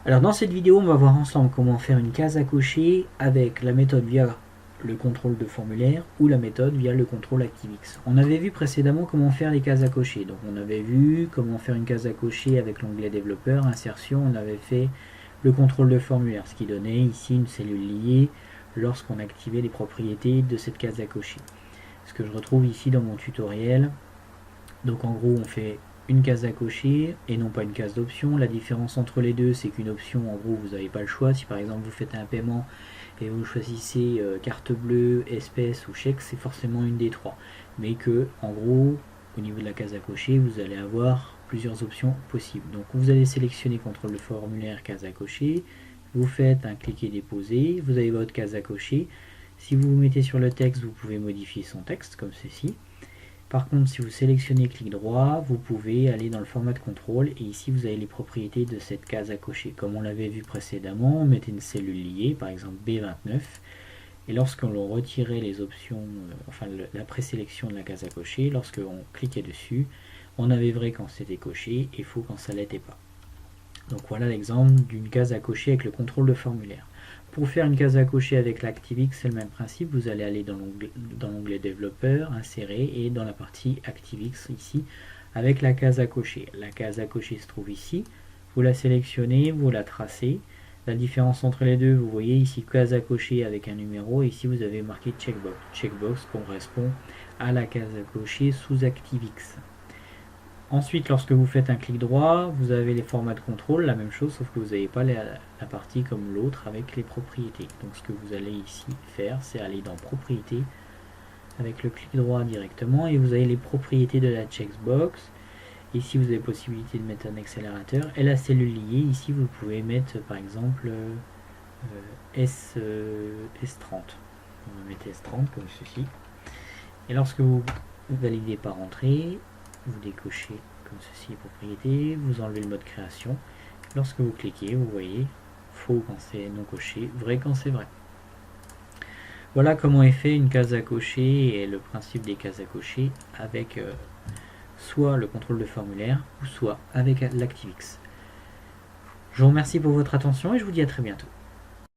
Alors dans cette vidéo, on va voir ensemble comment faire une case à cocher avec la méthode via le contrôle de formulaire ou la méthode via le contrôle ActiveX. On avait vu précédemment comment faire les cases à cocher. Donc on avait vu comment faire une case à cocher avec l'onglet développeur, insertion, on avait fait le contrôle de formulaire, ce qui donnait ici une cellule liée lorsqu'on activait les propriétés de cette case à cocher. Ce que je retrouve ici dans mon tutoriel. Donc en gros on fait une case à cocher et non pas une case d'option. La différence entre les deux, c'est qu'une option, en gros, vous n'avez pas le choix. Si par exemple vous faites un paiement et vous choisissez carte bleue, espèce ou chèque, c'est forcément une des trois. Mais que, en gros, au niveau de la case à cocher, vous allez avoir plusieurs options possibles. Donc vous allez sélectionner contrôle de formulaire, case à cocher. Vous faites un cliquer déposer. Vous avez votre case à cocher. Si vous vous mettez sur le texte, vous pouvez modifier son texte comme ceci. Par contre, si vous sélectionnez clic droit, vous pouvez aller dans le format de contrôle et ici vous avez les propriétés de cette case à cocher. Comme on l'avait vu précédemment, on mettait une cellule liée, par exemple B29, et lorsque l'on retirait les options, la présélection de la case à cocher, lorsque on cliquait dessus, on avait vrai quand c'était coché et faux quand ça l'était pas. Donc voilà l'exemple d'une case à cocher avec le contrôle de formulaire. Pour faire une case à cocher avec l'ActiveX, c'est le même principe. Vous allez aller dans l'onglet développeur, insérer, et dans la partie ActiveX ici, avec la case à cocher. La case à cocher se trouve ici. Vous la sélectionnez, vous la tracez. La différence entre les deux, vous voyez ici case à cocher avec un numéro, et ici vous avez marqué checkbox. Checkbox correspond à la case à cocher sous ActiveX. Ensuite, lorsque vous faites un clic droit, vous avez les formats de contrôle, la même chose, sauf que vous n'avez pas la partie comme l'autre avec les propriétés. Donc ce que vous allez ici faire, c'est aller dans propriétés avec le clic droit directement et vous avez les propriétés de la checkbox. Ici, vous avez possibilité de mettre un accélérateur et la cellule liée. Ici, vous pouvez mettre par exemple S30. On va mettre S30 comme ceci. Et lorsque vous validez par entrée, vous décochez comme ceci les propriétés, vous enlevez le mode création. Lorsque vous cliquez, vous voyez faux quand c'est non coché, vrai quand c'est vrai. Voilà comment est fait une case à cocher et le principe des cases à cocher avec soit le contrôle de formulaire ou soit avec l'ActiveX. Je vous remercie pour votre attention et je vous dis à très bientôt.